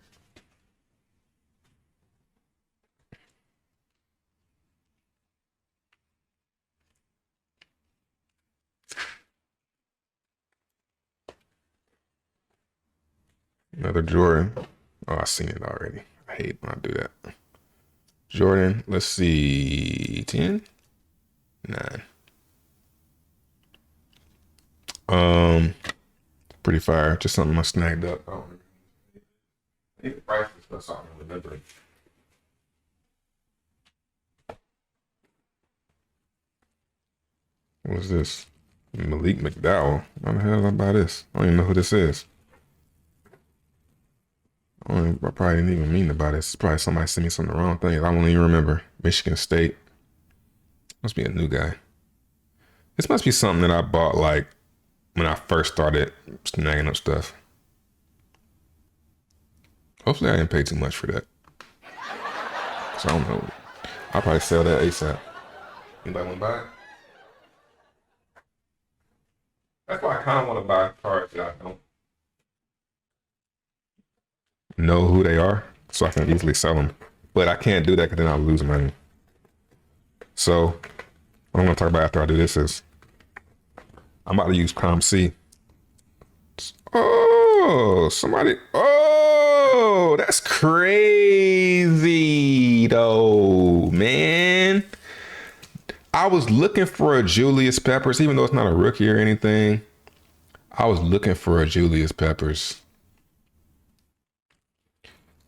Another Jordan. Oh, I've seen it already. I hate when I do that. Jordan, let's see. 10? 9. Pretty fire. Just something I snagged up. I think the price was stuff, I don't remember. What was this? Malik McDowell. How the hell did I buy this? I don't even know who this is. I probably didn't even mean to buy this. It's probably somebody sent me some of the wrong things. I won't even remember. Michigan State. Must be a new guy. This must be something that I bought like when I first started snagging up stuff. Hopefully I didn't pay too much for that. So I don't know. I'll probably sell that ASAP. Anybody want to buy it? That's why I kind of want to buy cards that I don't know who they are, so I can easily sell them. But I can't do that because then I'll lose money. So what I'm going to talk about after I do this is I'm about to use ComC. Oh, somebody. Oh, that's crazy, though, man. I was looking for a Julius Peppers, even though it's not a rookie or anything. I was looking for a Julius Peppers.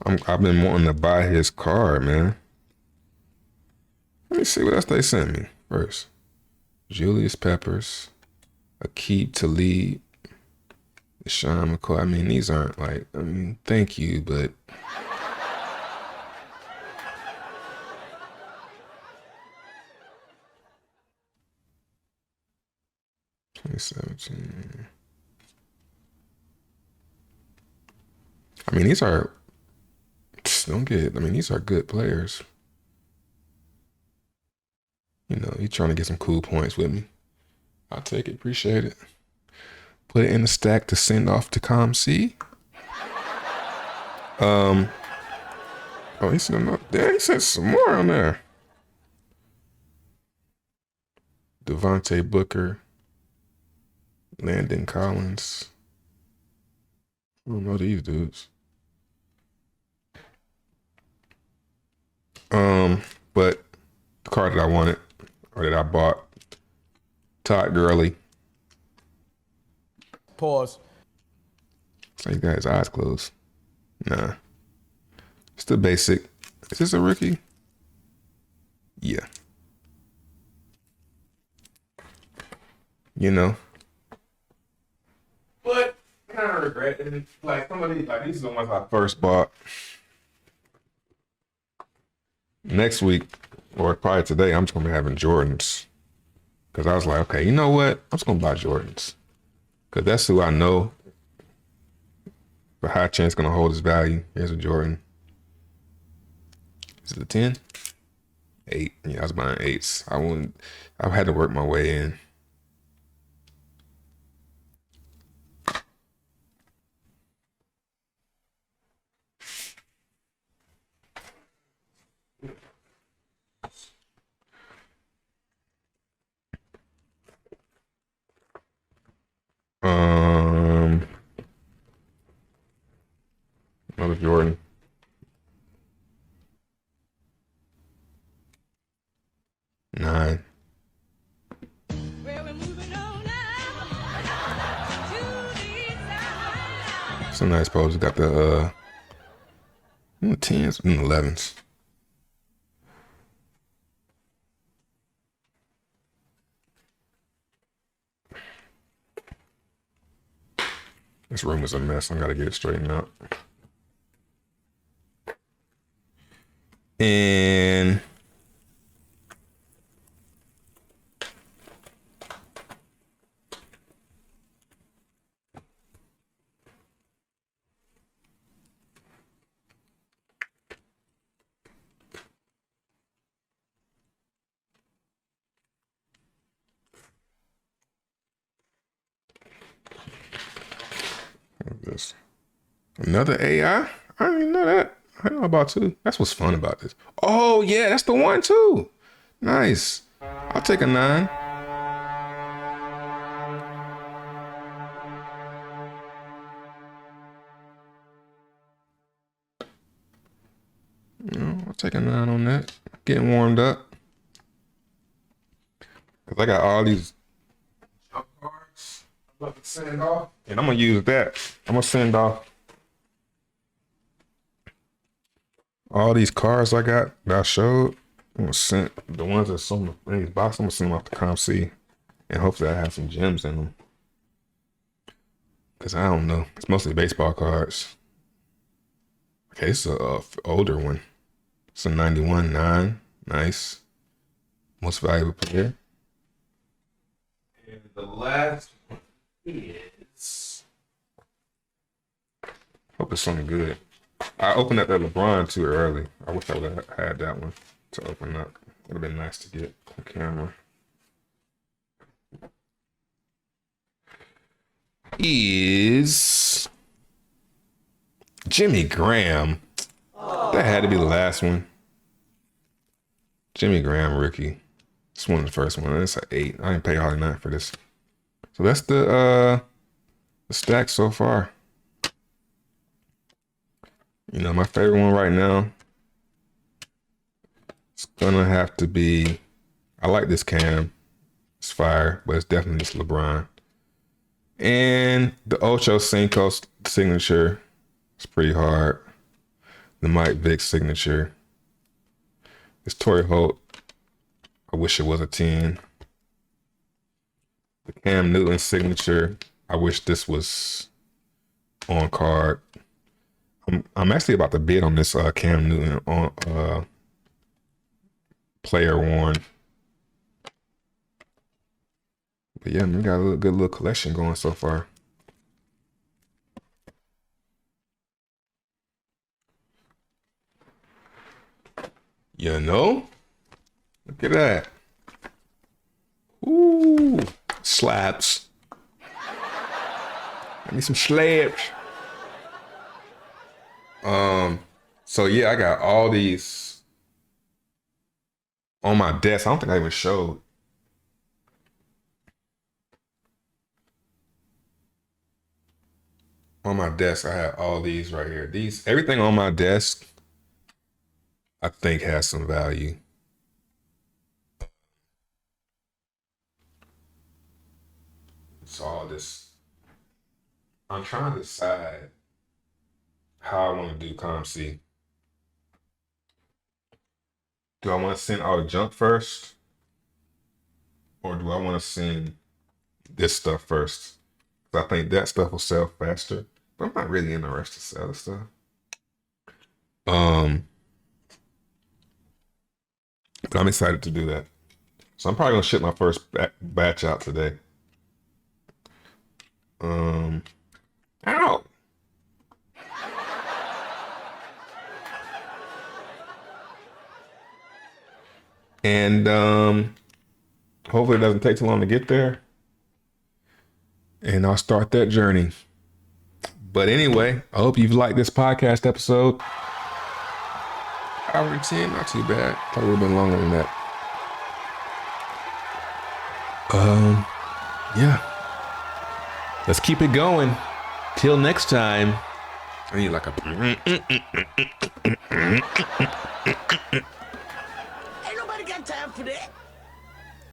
I've been wanting to buy his card, man. Let me see what else they sent me first. Julius Peppers, Aqib Talib, Sean McCoy. I mean, these aren't like, I mean, thank you, but. 2017. I mean, these are, don't get it. I mean, these are good players. You know, he's trying to get some cool points with me. I'll take it. Appreciate it. Put it in the stack to send off to ComC. Oh, he sent some more on there. Devontae Booker. Landon Collins. I don't know these dudes. But the card that I wanted, or that I bought, Todd Gurley. Pause. So he got his eyes closed. Nah. Still basic. Is this a rookie? Yeah. You know. But I kind of regret it. Like some of these, like these are the ones I first bought. Next week, or probably today, I'm just gonna be having Jordans. Cause I was like, okay, you know what? I'm just gonna buy Jordans. Cause that's who I know. The high chance gonna hold his value. Here's a Jordan. Is it a 10? 8. Yeah, I was buying 8s. I had to work my way in. Another Jordan. 9. It's a nice pose. Got the 10s and 11s. This room is a mess. I gotta get it straightened out. And this another AI. I didn't even know that. I know about two. That's what's fun about this. Oh yeah, that's the one too. Nice. I'll take a 9. I'll take a 9 on that. Getting warmed up. Cause I got all these jump cards I'm about to send off, and I'm gonna use that. I'm gonna send off all these cards I got that I showed. I'm gonna send the ones that's on these boxes. I'm gonna send them off to ComC, and hopefully I have some gems in them. Cause I don't know. It's mostly baseball cards. Okay, it's a older one. It's a 91 9. Nice. Most valuable player. And the last one is. Hope it's something good. I opened up that LeBron too early. I wish I would have had that one to open up. Would have been nice to get the camera. Is Jimmy Graham. That had to be the last one. Jimmy Graham rookie. This one, the first one. It's an 8. I didn't pay hardly nothing for this. So that's the stack so far. You know, my favorite one right now. It's gonna have to be. I like this Cam. It's fire, but it's definitely just LeBron. And the Ocho Cinco signature. It's pretty hard. The Mike Vick signature. It's Torrey Holt. I wish it was a 10. The Cam Newton signature. I wish this was on card. I'm actually about to bid on this Cam Newton on player worn. But yeah, we got a good little collection going so far. You know? Look at that. Ooh, slaps. I need some slaps. So yeah, I got all these on my desk. I don't think I even showed. On my desk, I have all these right here. Everything on my desk, I think has some value. It's all this. I'm trying to decide how I want to do ComC. Do I want to send all the junk first? Or do I want to send this stuff first? Because I think that stuff will sell faster. But I'm not really in a rush to sell the stuff. But I'm excited to do that. So I'm probably gonna ship my first batch out today. Ow! And hopefully it doesn't take too long to get there. And I'll start that journey. But anyway, I hope you've liked this podcast episode. Hour 10, not too bad. Thought it would have been longer than that. Yeah. Let's keep it going. Till next time. I need like a. Ain't nobody got time for that.